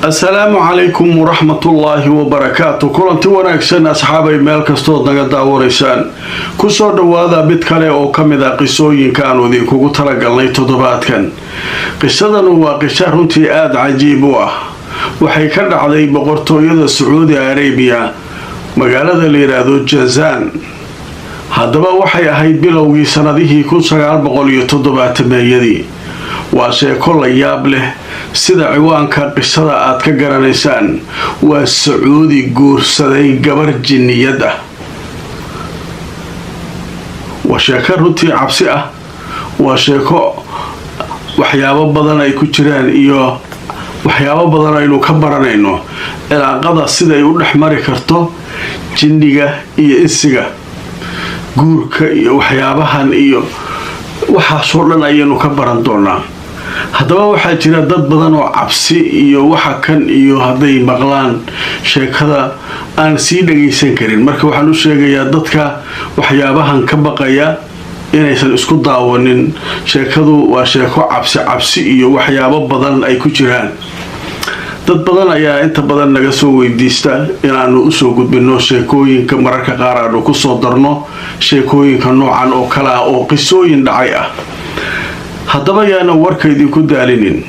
السلام عليكم ورحمة الله وبركاته. كلنتي wanaagsan asxaabay meel kasto naga daawareysaan ku soo dhawaada mid kale oo kamid ah qisooyinka aan idinkugu talagalnay toddobaadkan. qisadan waa qiso runtii aad cajiib u ah. waxay ka dhacday boqortooyada Saudi Arabia magaalada la yiraahdo Jazan. haddaba waxay ahayd bilowgii sanadihii 1970 waa sheeko la yaab leh sida ciwaanka qisada aad ka garanaysaan waa Saudi guursaday gabar jinniyad ah. waa sheeko runtii cabsi ah. waa sheeko waxyaabo badan ay ku jiraan iyo waxyaabo badan aynu ka baranayno cilaaqada sida ay u dhaxmari karto jinniga iyo insiga guurka iyo waxyaabahan iyo waxaasoo dhan ayaynu ka baran doonaa. haddaba waxaa jira dad badan oo cabsi iyo waxa kan iyo hadday maqlaan sheekada aan sii dhageysan karin. marka waxaan u sheegayaa dadka waxyaabahan ka baqaya inaysan isku daawanin. sheekadu waa sheeko cabsi iyo waxyaabo badan ay ku jiraan. dad badan ayaa inta badan naga soo weydiista inaanu usoo gudbino sheekooyinka mararka qaar aanu ku soo darno sheekooyinka noocan oo kale ah oo qisooyin dhacay ah. haddaba yaana warka idinku daalinin.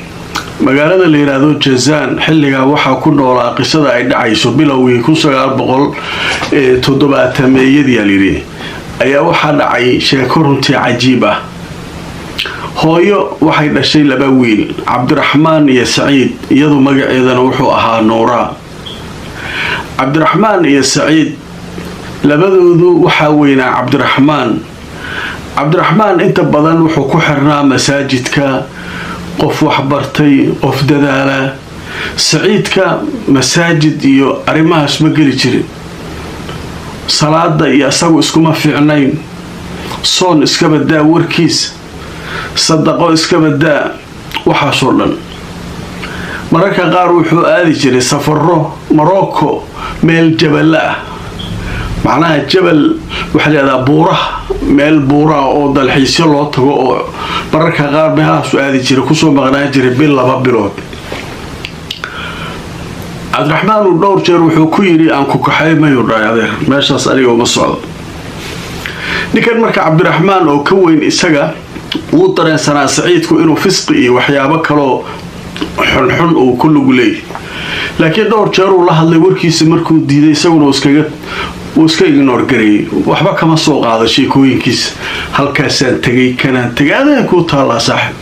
magaalada la yiraahdo Jazan xilligaa waxaa ku noolaa qisada ay dhacayso bilowgii 1970 ayaa waxaa dhacay sheeko runtii cajiib ah. hooyo waxay dhashay laba wiil, Cabdiraxmaan iyo Saciid, iyadoo magaceedana wuxuu ahaa Nuura. Cabdiraxmaan iyo Saciid labadoodu waxaa weynaa Cabdiraxmaan inta badan wuxuu ku xirnaa masaajidka, qof wax bartay, qof dadaala. Saciidka masaajid iyo arrimahaas ma geli jirin. salaada iyo asagu iskuma fiicnayn. soon iska badaa warkiis, sadaqo iska badaa waxaasoo dhan. mararka qaar wuxuu aadi jiray safaro Morocco meel jabal ah. macnaha jabal waxa la yiraahdaa buuraha, meel buura oo dalxiisyo loo tago oo mararka qaar meelahaas aadi jiray kusoo maqnaa jiray bil 2 bilood. Cabdiraxmaan uu dhowr jeer wuxuu ku yiri aan ku kaxay mayo dhaayadeer meeshaas aniga uma socdo. ninkan marka Cabdiraxmaan oo ka weyn isaga uu dareensanaa Saciidku inuu fisqi iyo waxyaabo kale xun uu ku lug leeyahay. laakiin dhowr jeer uu la hadlay warkiisa markuu diiday isaguna iska ignore gareeyay. waxba kama soo qaado sheekooyinkiisa. halkaasaan tagay kanaan tagay adaan ku taala saaxib.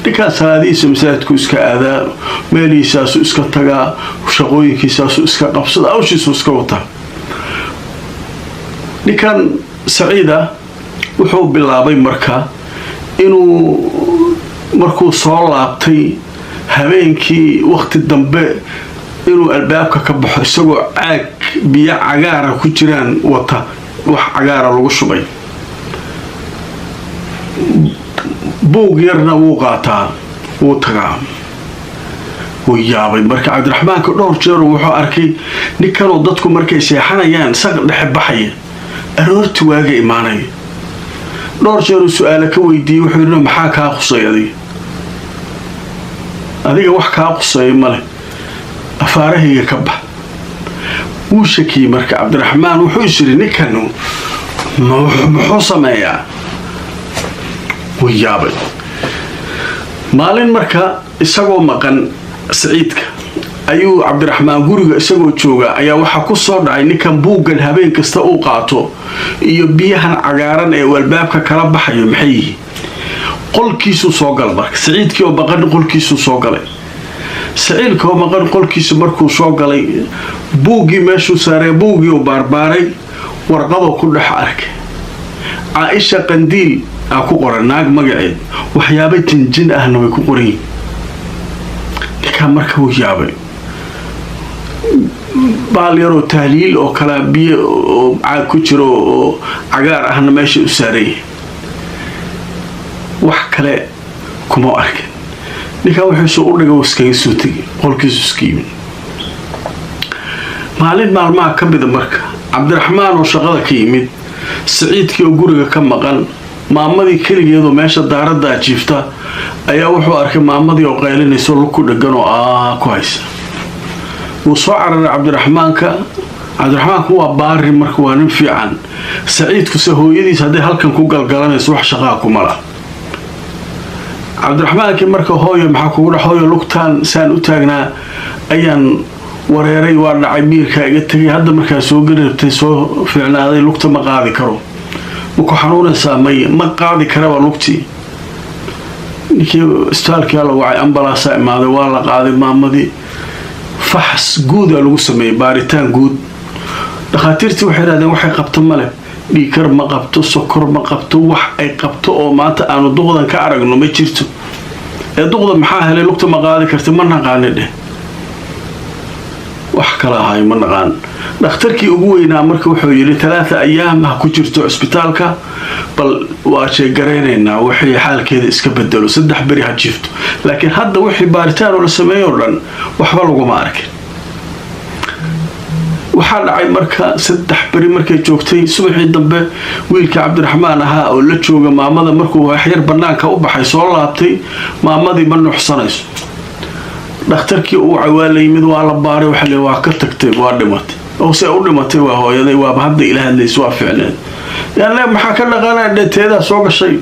ninkaan salaadiisa masaajidku iska aadaa, meelihiisaasu iska tagaa, shaqooyinkiisaasu iska qabsada, awshiisu iska wata. ninkan Saciida wuxuu bilaabay marka inuu markuu soo laabtay habeenkii waqti dambe inuu albaabka ka baxo isagoo caag biyo cagaara ku jiraan wata, wax cagaara lagu shubay. buug yarna wuu qaataa, wuu tagaa. wuu yaabay marka Cabdiraxmaanka dhowr jeer wuxuu arkay ninkanoo dadku markay seexanayaan saq dhexe baxaya, aroortii waaga imaanay. dhowr jeer su'aalo ka weydiiyay wuxuu yiri maxaa kaa qusay adiga wax kaa qusay male, afaarahayga ka bax. wuu shakiyay marka Cabdiraxmaan wuxuu yiri ninkan muxuu sameeyaa. wuu yaabay. maalin marka isagoo maqan Saciidka ayuu Cabdiraxmaan guriga isagoo jooga ayaa waxa ku soo dhacay ninkan buugan habeen kasta uu qaato iyo biyahan cagaaran ee albaabka kala baxayo maxay yihiin. qolkiisu soo galay marka Saciidkii oo baqan qolkiisu soo galay. Saciidka oo maqan qolkiisu markuu soo galay buugii meeshuu saaray buugii oo barbaaray warqado ku dhex arkay. Aisha Qandiil ku qoran naag magaceed waxyaabo jinjin ahna way ku qoran yihiin. ninka marka uu yaabay baal yar oo tahliil oo kala biyo oo caag ku jiro oo cagaar ahna meesha u saaray. wax kale kuma arkin. ninka wuxuu u dhigay iskaga soo tagay qolkiisu iska yimid. maalin maalmaha ka mid marka Cabdiraxmaan oo shaqada ka yimid, Saciidkii oo guriga ka maqan, maamadii kaligeedu meesha daarada jiifta ayaa wuxuu arkay maamadii oo qaylinayso ku dhagan oo ku haysa. وصعر عبد الرحمن هو باري مركوان في عن سعيد كسهو يدي سدي هلكن كو قلقلانيس wax shaqa ku mala عبد الرحمن كي marka hooyo maxaa kugu dhaxooyo lugtaan saan u taagnaa ayaan wareeray waa dhacay miirka iga tagay hadda markaa soo garabtay soo fiicnaaday lugta ma qaadi karo ma ku xanuunaysaa ma qaadi karaba lugtii ninkii istaalkii la wacay ambalaasa imaaday waa la qaaday maamadii faxs guud lagu sameeyay baaritaan guud dhakhaatiirtii waxay raadeen waxay qabto male dhiikar ma qabto sokor ma qabto wax ay qabto oo maanta aanu duqdan ka aragno ma jirto ee duqda maxaa helay lugta ma qaadi karta ma naqaanay wax kala ahay ma naqaan dhakhtarkii ugu weynaa markii wuxuu yiri 3 ayaam ha ku jirto isbitaalka bal waa sheegareynaa wixii xaalkeeda iska bedelo 3 bari ha jirto laakiin hadda wixii baaritaan la sameeyo dhan waxba lagu ma arkin waxaa dhacay marka 3 bari markay joogtay subaxii dambe wiilka Cabdiraxmaan ahaa oo la jooga maamada markuu wax yar banaanka u baxay soo laabtay maamadii ma nuxsanayso dhakhtarkii uu cawaalay mid waa la baaray waxa la waa ka tagtay waa dhimatay oo se u dhimatay waa hooyaday waa hadda ilaahay leeys waa fiicneen yaan maxaa ka dhaqanaa dheteeda soo gashay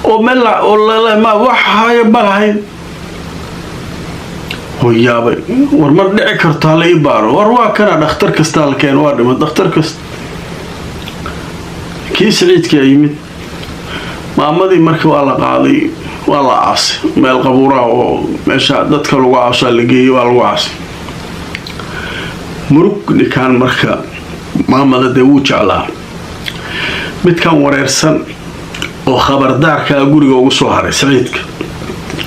oo meel oo la ma wax hay balahay hooyaabay war ma dhici karto la ii baaro war waa kana dhakhtar kasta la keen waa dhimad dhakhtar kasta kii Saciidkii yimid maamadii markii waa la qaaday waa la aasay meel qabuura oo meesha dadka lagu aasay la geeyay waa lagu aasay murug nikaan marka maamada de uu jeclaa midkan wareersan oo khabardaarka guriga ugu soo haray Saciidka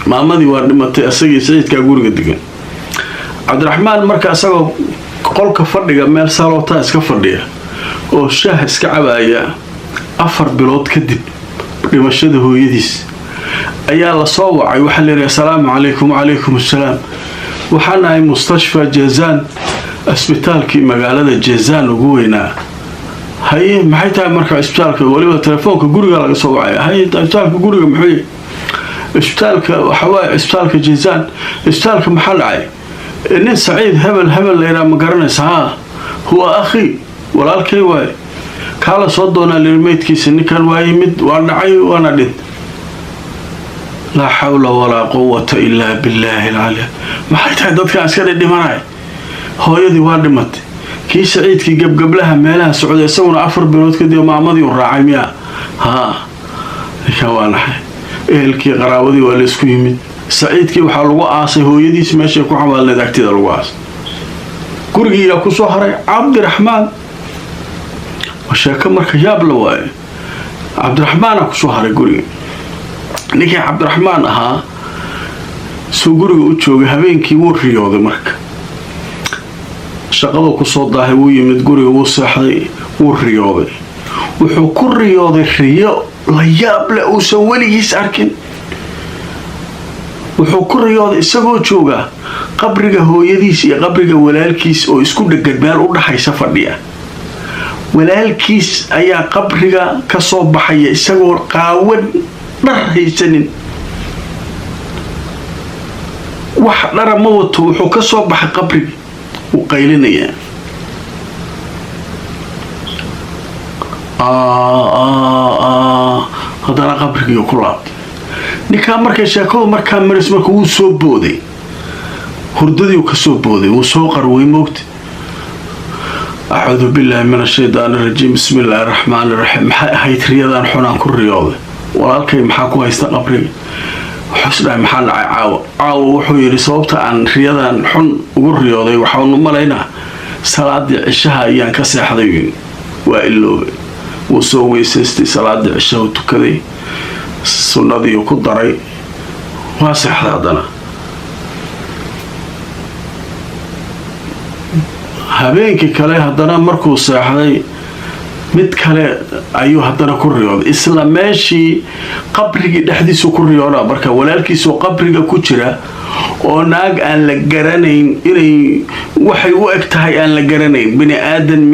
maamadii waa dhimatay asagii Saciidka guriga degan Cabdiraxmaan marka asagoo qolka fadhiga meel saloota iska fadhiya oo shaah iska cabaaya 4 bilood kadib dhimashada hooyadiis ayaa la soo wacay waxa la yiraahdaa assalaamu alaykum wa alaykum assalaam waxaan ahay mustashfa Jazaan isbitaalkii magaalada Jazaan ugu weynaa hay maxay tahay marka isbitaalka waliba telefoonka guriga laga soo wacay hay isbitaalka guriga maxay isbitaalka waxa waa isbitaalka Jazaan isbitaalka maxaa dhacay nin Saciid hebel la yiraahdo ma garanaysaa huwa akhi walaalkay waay kala soo doona lirmeedkiisa ninkan waa yimid waa dhacay waana dhid لا حول ولا قوة إلا بالله العلي ما حيتها dadka iska dhimanay hooyadii waa dhimatay kii Saciidkii gabgablaha meelaha Sacuudiga isaguna 4 bilood kadib maamadii u raacay miya ha kawaanahay eelkii qaraawadii waa la isku yimid Saciidkii waxa lagu aasay hooyadiis meesha ku xamaalnay agtida lagu aasay guriga ku soo haray Cabdiraxmaan washaaka marka yaab la waay Cabdiraxmaan ku soo haray guriga ninkii Cabdiraxmaan ahaa soo guriga u joogay habeenkii wuu riyooday marka shaqada ku soo daahay wuu yimid guriga wuu seexday wuu riyooday wuxuu ku riyooday riyo la yaab leh oo soo waligiis arkin wuxuu ku riyooday isagoo jooga qabriga hooyadiis iyo qabriga walaalkiis oo isku dhagan meel u dhaxaysa fadhiya walaalkiis ayaa qabriga ka soo baxay isagoo qaawan dhar haysanin wax dhar ma wato wuxuu ka soo baxay qabriga uu qaylinaya hadana qabriga ku laabtay ninka markay sheekadu markaa maris markuu uu soo booday hurdadii uu ka soo booday uu soo qarway moogtay أعوذ بالله من الشيطان الرجيم بسم الله الرحمن الرحيم هاي تريدان حنان كريوض walaalkay maxaa ku haysta qabriga xusna maxaa dhacay caawo wuxuu yiri sababta aan riyadan xun ugu riyooday waxaan u maleynaa salaadii cishaha ayaan ka seexday waa iloobe wuu soo weysaystay salaadii cishaha tukaday sunnadii ku daray waa seexday hadana habeenkii kale hadana markuu seexday mid kale ayuu hadana ku riyooday isla meeshii qabrigii dhexdiisa ku riyooda marka walaalkiisu qabriga ku jira oo naag aan la garanayn inay waxay u eg tahay aan la garanayn bini aadan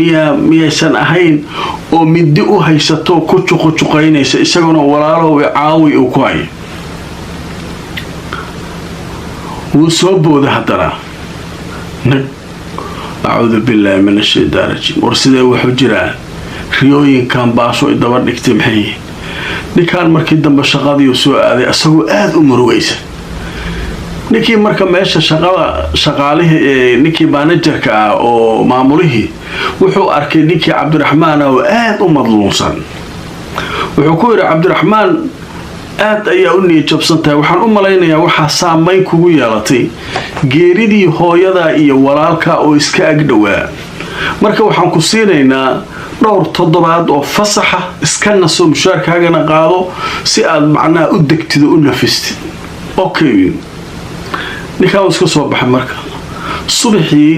miyaysan ahayn oo midi u haysato ku juqaynaysa isaguna walaalo caawi uu ku hay wuu soo booday hadana أعوذ بالله من الشيطان الرجيم ورسده وحجران ريوين كان باسو يدبر دغتي maxay ninkan markii dambe shaqadii soo aaday asagoo aad u murugaysan ninkii marka meesha shaqaalihi ninkii managerka ah oo maamulihii wuxuu arkay ninkii Cabdiraxmaan oo aad u madluunsan wuxuu ku yiri Cabdiraxmaan aad ayaa u niyadjabsantahay waxaan u malaynayaa waxa saameyn kugu yeelatay geeridii hooyada iyo walaalka oo iska agdhawaa marka waxaan ku siinaynaa dhowr toddobaad oo fasaxa iska naso mushaarkaagana qaado si aad macnaa u degtido u nafistid okay ninkaa iska soo baxay marka subaxii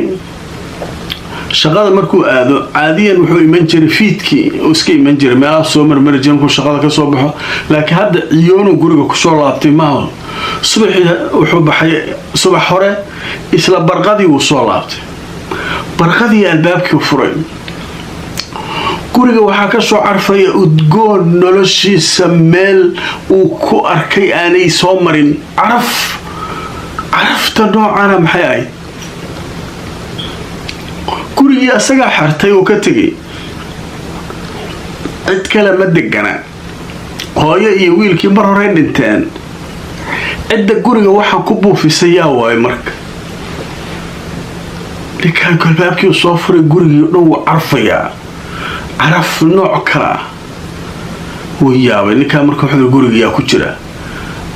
shaqada markuu aado caadiyan wuxuu iman jiray fiidkii oo iska iman jiray meelaha soo marmari jiray ku shaqada ka soo baxo laakiin hadda ciyoonu guriga ku soo laabtay maaha subaxii wuxuu baxay subax hore isla barqadii uu soo laabtay barqadii albaabkii furay guriga waxaa ka soo carfaya udgoon noloshiisa meel uu ku arkay aanay soo marin carafta noocana maxay ahayd gurigii asagaa xartay oo ka tegay cid kale ma degana hooyo iyo wiilkii mar hore dhinteen cidda guriga waxaa ku buufisay yaa waay marka ninkaan albaabkii soo furay gurigii dhan wuu carfayaa caraf nooc kala wuu yaabay ninkaan marka wuxuu guriga ku jira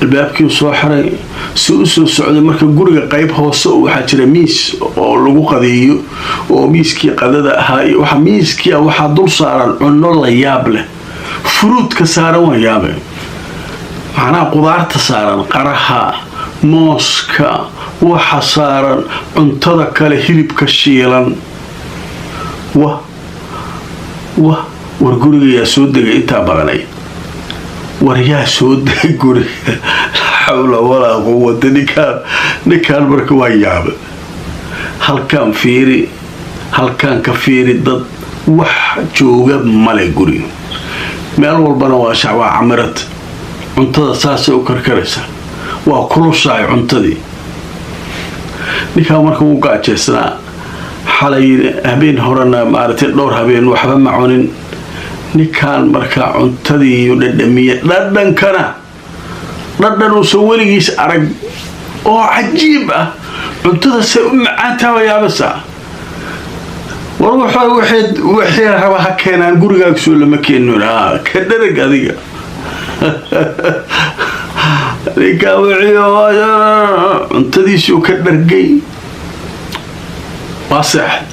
albaabkii soo xiray si uu soo socday marka guriga qayb hoose waxa jira miis oo lagu qadeeyo oo miiskii qadada ahaa waxa miiskii waxa dul saaran cunno la yaab leh fruit ka saaran waa yaabay macnaa qudaarta saaran qaraha mooska waxa saaran cuntada kale hilibka shiilan war guriga yaa soo degay intaa badanay war yaa soo degay guriga xawla walaa quwwata ninkaan marka waa yaaba halkaan ka fiiri dad wax jooga male guriga meel walbana waa shacwaa camirad cuntada saasay u karkaraysa waa kulushahay cuntadii ninkaan marka wuu gaajeysnaa xalay habeen horena maartay dhowr habeen waxba ma cunin ninkaan marka cuntadii dhadhamiye dhadhan uu soo weligiis arag oo cajiib ah cuntada say u macaantaa wayaabasa war waxay raba ha keenaan gurigaaga soo lama keenin ka dharag adiga ninkaan cuntadiisuu ka dhargay waa seexad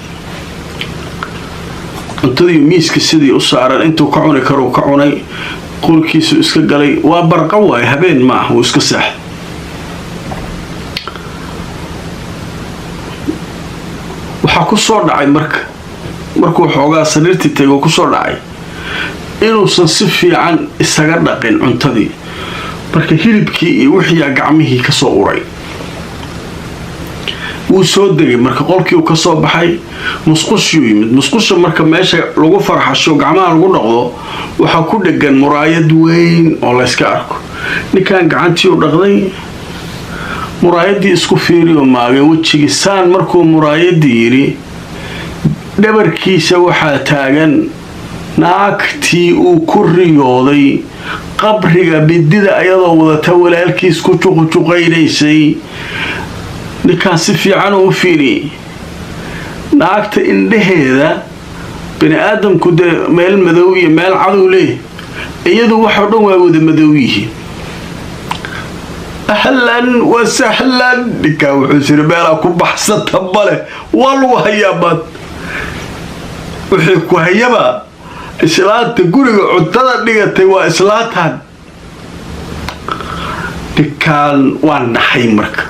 cuntadii miiska sidii u saaran intuu ka cuni karo ka cunay qolkiisu iska galay waa barqa waay habeen ma ah uu iska seexad waxaa ku soo dhacay markuu xoogaa sariirtii tego ku soo dhacay inuusan si fiican isaga dhaqin cuntadii marka hilibkii iyo wixii gacmihii ka soo uray wuu soo degay marka qolkii uu ka soo baxay musqushuu yimid musqusha marka meesha lagu farxasho gacmaha lagu dhaqdo waxaa ku dhegan muraayad weyn oo la iska arko ninkaan gacantii u dhaqday muraayadii isku fiiriyo maagay wajigii saan markuu muraayadii yiri dhabarkiisa waxaa taagan naagtii uu ku riyooday qabriga bidida ayadoo wadata walaalkiis ku juqjuqaynaysay ninkaan si fiican u fiiri naagta indhaheeda bini aadamku de meel madow iyo meel cadow leh iyadu waxa dhan waa wada madow yihiin ahlan wa sahlan ninkaan wuxuu siri meelaa ku baxsata male waa lagu hayaabad wixii ku hayaba islaanta guriga cuntada dhigatay waa islaantan ninkaan waa naxay marka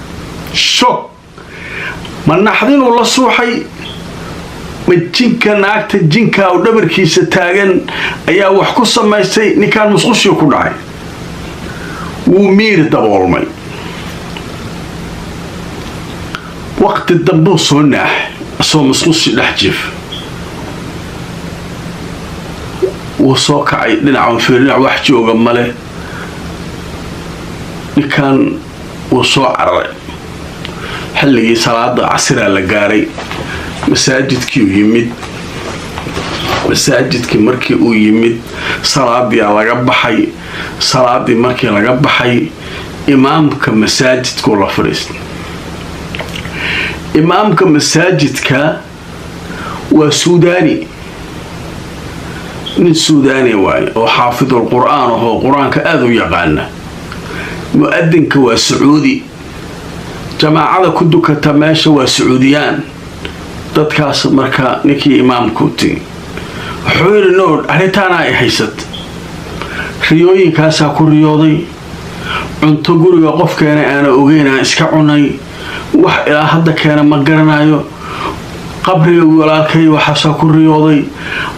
shock ma naxdinuu la suuxay ma jinka naagta jinka oo dhabarkiisa taagan ayaa wax ku samaysay ninkaan musqushii ku dhacay wuu miir daboolmay waqti dambe soo naax soo musqushii dhex jiif wuu soo kacay dhinacan fiirinac wax jooga male ninkaan wuu soo cararay xilligii salaada casira la gaaray masaajidkii yimid masaajidkii markii uu yimid salaadii laga baxay salaadii markii laga baxay imaamka masaajidku la fariistay imaamka masaajidka waa suudaani nin suudaani waay oo xaafidul qur'aan oo quraanka aad u yaqaan muadinka waa sacuudi jamaacada ku dukata meesha waa sacuudiyaan dadkaas marka ninkii imaamku tii wuxuu yiri nool arrintaana ay haysat riyooyinkaas ku riyooday cunto guriga qofkeena aan ogeyn iska cunay wax ilaa hadda keena ma garanayo qabriga walaalkay waxa ku riyooday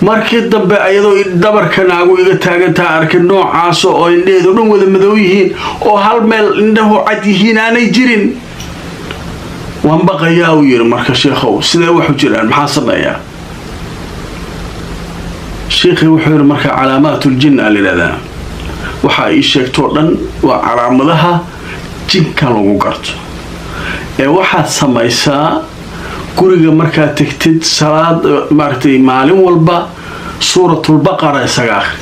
markii dambe ayadoo dabarka naagu iga taagantaa arkay noocaas oo indheedu dhan wada madow yihiin oo hal meel indhahu cad yihiin aanay jirin waan baqayaa uu yiri marka sheekhow sidee wax u jiraan maxaa sameeyaa sheekhi wuxuu yiri marka calaamaatul jinn alilada waxa ay sheegto dhan waa calaamadaha jinka lagu garto ee waxa samaysaa guriga markaa tagtid salaad maartay maalin walba suuratul baqara isaga akhri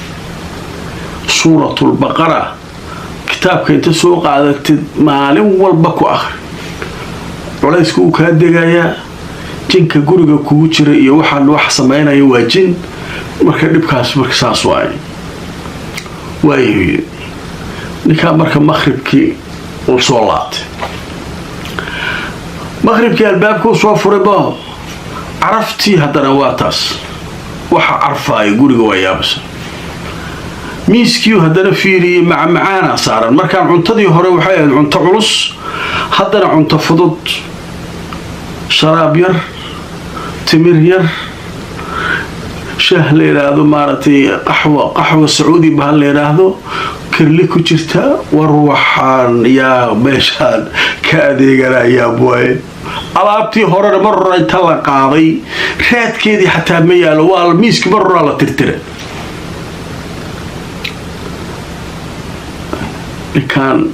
suuratul baqara kitaabka inta soo qaadatid maalin walba ku akhri culaysku uu ka degayaa jinka guriga kugu jira iyo waxaan wax sameynaya waa jin marka dhibkaas marka saas waay ninka marka maghribkii uu soo laabtay maghribkii albaabku soo furayba caraftii haddana waa taas waxa carfaay guriga waa yaabsan miiskii haddana fiiriyay macaana saaran markaan cuntadii hore waxay ahayd cunto culus haddana cunto fudud sharaab yar timir yar shaah la yiraahdo maartay qaxwa sacuudi baa la yiraahdo kirli ku jirta war waxaan yaa meeshaan ka adeeganaya booy alaabtii horena marray tala qaaday raadkeedii xataa ma yaalo waa miiski marra la tirtire kan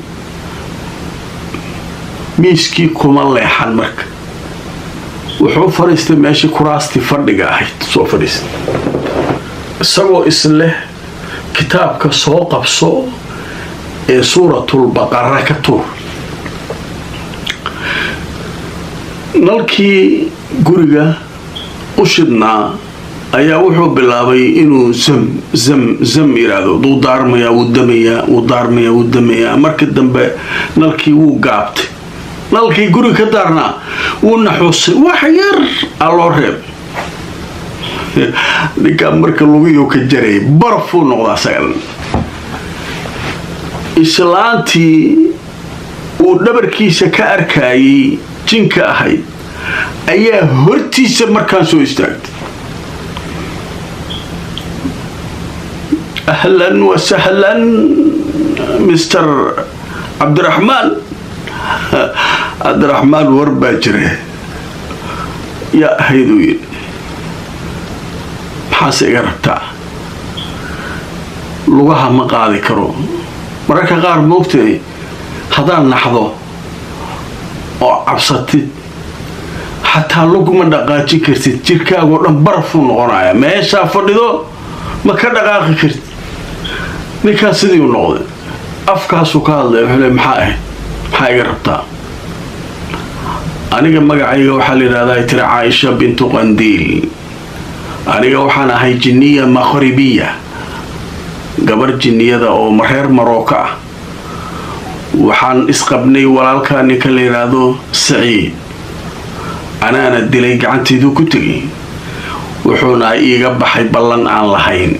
miiski kuma leexan marka wuxuu fariistay meeshii kuraastii fadhiga ahayd soo fadhiistay isagoo isleh kitaabka soo qabso ee suuratul baqara ka tuur nalkii guriga u shidnaa ayaa wuxuu bilaabay inuu zam yiraahdo duu daarmaya markii dambe nalkii wuu gaabtay nalkii guriga ka daarnaa wuu naxuusay wax yar loo reeb ninka marka lugiyo ka jaray barfuu noqdaa sagal islaantii uu dhabarkiisa ka arkayay jinka ahayd ayaa hortiisa markaan soo istaagtay ahlan wa sahlan Mr. Abdurrahman warbaa jire yaa ahayd uu yidhi maxaase iga rabtaa lugaha ma qaadi karo mararka qaar moogtay haddaan naxdo oo cabsatid xataa luguma dhaqaajin kartid jirkaagoo dhan barafuu noqonaya meeshaa fadhido ma ka dhaqaaqi kartid ninkaas sidii u noqday afkaasuu ka hadlay wuxuu leey maxaa iga rabtaa aniga magacayga waxaa la yidhahdaa tira Caaisha bintu Qandiil aniga waxaan ahay jinniya maghribiya gabar jinniyada oo reer Marooka ah waxaan isqabnay walaalka ninka la yiraahdo Saciid anaana dilay gacanteedu ku tagay wuxuuna iiga baxay ballan aan lahayn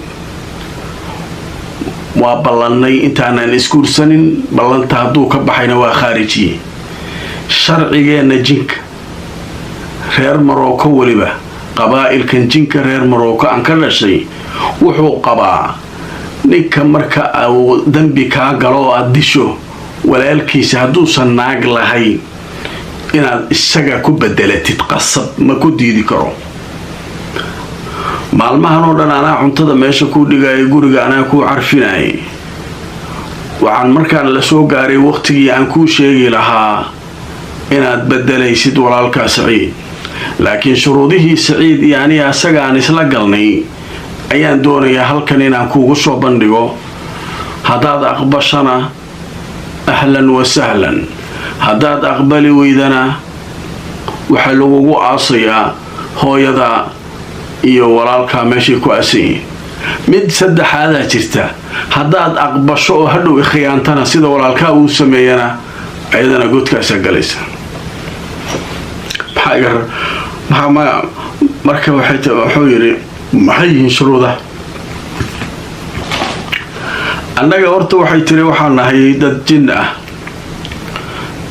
waa ballanay intaanan iskuursanin ballanta hadduu ka baxayna waa khaarijiye sharcigeena jinka reer Marooka waliba qabaa'ilkan jinka reer Marooka aan ka dhashay wuxuu qabaa ninka marka uu dambi ka galo aad disho walaalkiisa hadduusan naag lahayn inaad isaga ku bedelatid qasab ma ku diidi karo maalmahan oo dhan anaa cuntada meesha ku dhigay guriga anaa ku carfinay waxaan markaan la soo gaaray waqtigii aan ku sheegi lahaa inaad bedelaysid walaalkaa Saciid laakiin shuruudihii Saciid yani asaga aan isla galnay ayaan doonayaa halkan inaan kuugu soo bandhigo hadaad aqbashana ahlan wa sahlan hadaad aqbali weydana waxa lagugu aasayaa hooyada iyo walaalkaa meeshii ku aasay mid saddexaad jirta hadaad aqbasho oo hadhow khiyaantana sida walaalkaa uu sameeyana ayadana godkaas galaysa marka wuxuu yiri maxay yihiin shuruudaha annaga horta waxay tiri waxaan nahay dad jin ah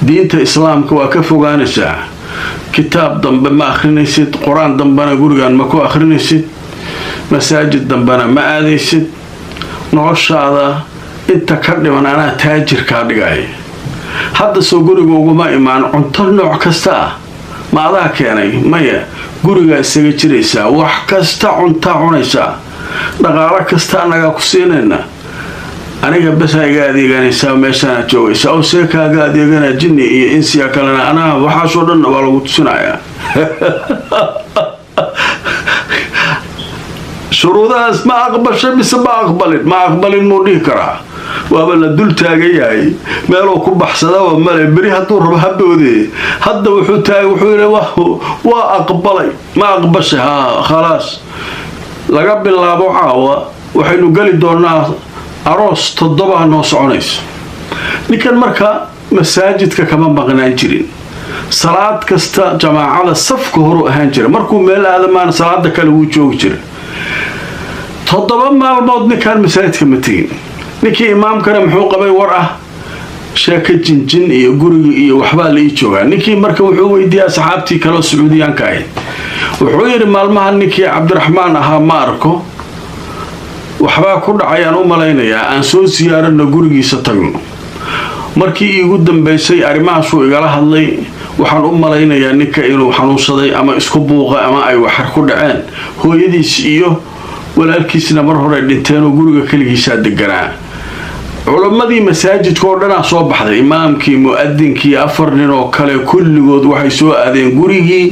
diinta islaamka waa ka fogaanaysaa kitaab dambe ma akhrinaysid quraan dambana gurigan ma ku akhrinaysid masaajid dambana ma aadaysid noloshaada inta ka dhiman anaa taajir ka dhigay hadda soo guriga uguma imaan cunto nooc kasta ma adaa keenay maya guriga isaga jiraysaa wax kasta cunta cunaysaa dhaqaale kasta anaga ku siinayna aniga bas ayga adeeganaysaa meeshaan joogaysaa oo seekaaga adeegana jinni iyo insiya kalena anaa waxa soo dhan waa lagu tusinayaa shuruudaas ma aqbashay mise ma aqbalin muu dhihi karaa waaba la dul taagayahay meeloo ku baxsada waa male beri hadduu rabo haboode hadda wuxuu yidhi waa aqbalay ma aqbashay khalaas laga bilaabo caawa waxaynu geli doonaa aroos 7 noo soconayso ninkan marka masaajidka kama maqnaan jirin salaad kasta jamaacada safka hor ahaan jira markuu meel aadamaan salaada kale uu joogi jiray 7 maalmood ninkan masaajidka ma tegin ninkii imaamkana muxuu qabay war ah sheeka jinjin iyo guriga iyo waxbaa la ii joogaa ninkii marka wuxuu weydiiyay asxaabtii kale Sacuudiyaanka ahayd wuxuu yiri maalmahan ninkii Cabdiraxmaan ahaa ma arko waxbaa ku dhacayaan u malaynayaa aan soo siyaarano gurigiisa tagno markii iigu dambeysay arrimahaas uu igala hadlay waxaan u malaynayaa ninka inuu xanuunsaday ama isku buuqa ama ay wax ku dhaceen hooyadiis iyo walaalkiisna mar hore dhinteen oo guriga kaligiisa deganaa culamadii masaajidka oo dhan soo baxday imaamkii muadinkii 4 nin oo kale kulligood waxay soo aadeen gurigii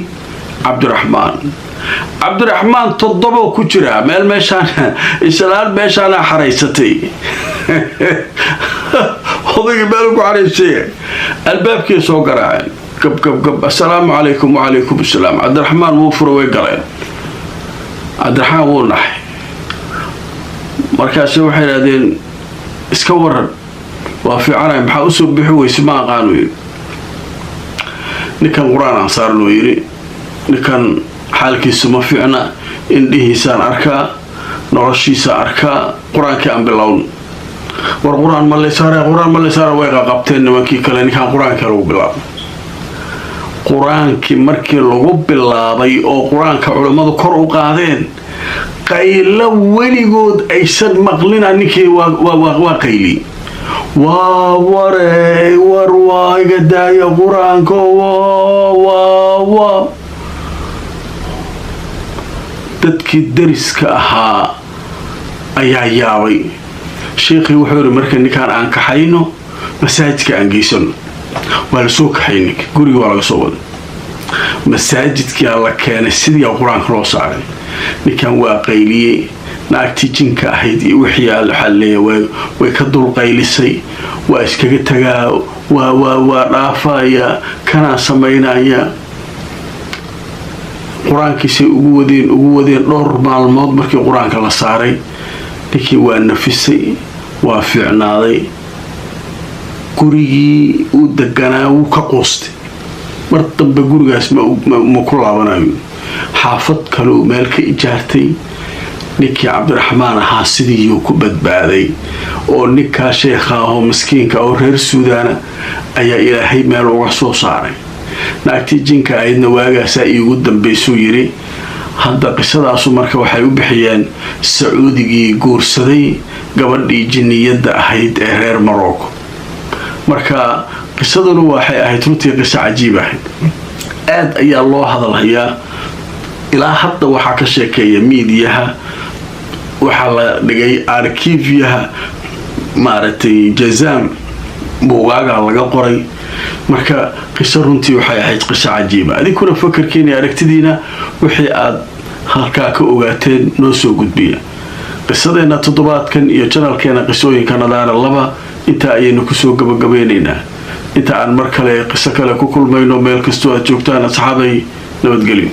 Cabdiraxmaan 7 ku jira meel meeshaan islaal meeshaan xaraysatay odayga meel ku xaraysay albaabkii soo garaaceen gab assalaamu calaykum wa calaykum assalaam Cabdiraxmaan wuu furo way galeen Cabdiraxmaan wuu naxay markaas waxay raadeen iska waran waa fiicanay maxaa u soo bixi weysay ma aqaano ninkan quraan aan saarno yiri ninkan xaalkiisu ma fiicna indhihiisaan arkaa noloshiisa arkaa quraanka aan bilown war quraan ma leesaara way qabteen nimankii kale ninkan quraanka lagu bilaabay quraanki markii lagu bilaabay oo quraanka culimadu kor u qaadeen qaylo weligood aysan maqlina ninkii waa qayli waa iga daaya quraanka waa dadkii dariska ahaa ayaa yaabay sheekhi wuxuu yiri marka ninkaan aan kaxayno masaajidka aan geysano waa la soo kaxaynay guriga waa laga soo waday masaajidkii la keenay sidii quraanka loo saaray ninkan waa qayliyay naagtii jinka ahayd iyo wixii la xalleeyay way ka dul qaylisay waa iskaga tagaa waa dhaafaya kana sameynaya quraankiisa ugu wadeen dhowr maalmood markii quraanka la saaray ninkii waa nafisay waa fiicnaaday gurigii uu deganaa wuu ka qoostay mar dambe gurigaas ma ku laabanayo xaafad kale oo meel ka ijaartay ninkii Cabdiraxmaan ahaa sidii uu ku badbaaday oo ninka sheekha oo miskiinka oo reer Suudaan ayaa Ilaahay meel uga soo saaray naagtii jinka ayadna waagaas iigu dambeysuu yiri hadda qisadaas marka waxay u bixiyeen Sacuudigii guursaday gabadhii jinniyada ahayd ee reer Morocco marka qisaduna waxay ahayd runtii qiso cajiib ah aad ayaa loo hadalhayaa ilaa hadda waxa ka sheekeeya miidiyaha waxa la dhigay arkiifyaha maaragtay Jazam buugaaga laga qoray marka qiso runtii waxay ahayd qiso cajiiba adinkuna fakarkiina aragtidiina wixii aad halkaa ka ogaateen noo soo gudbiya qisadeena toddobaadkan iyo channelkeena qisooyinka nadaara 2 inta ayaynu kusoo gabagabeynaynaa inta aan mar kale qiso kale ku kulmayno meel kastoo aad joogtaan asxaabay nabadgelyo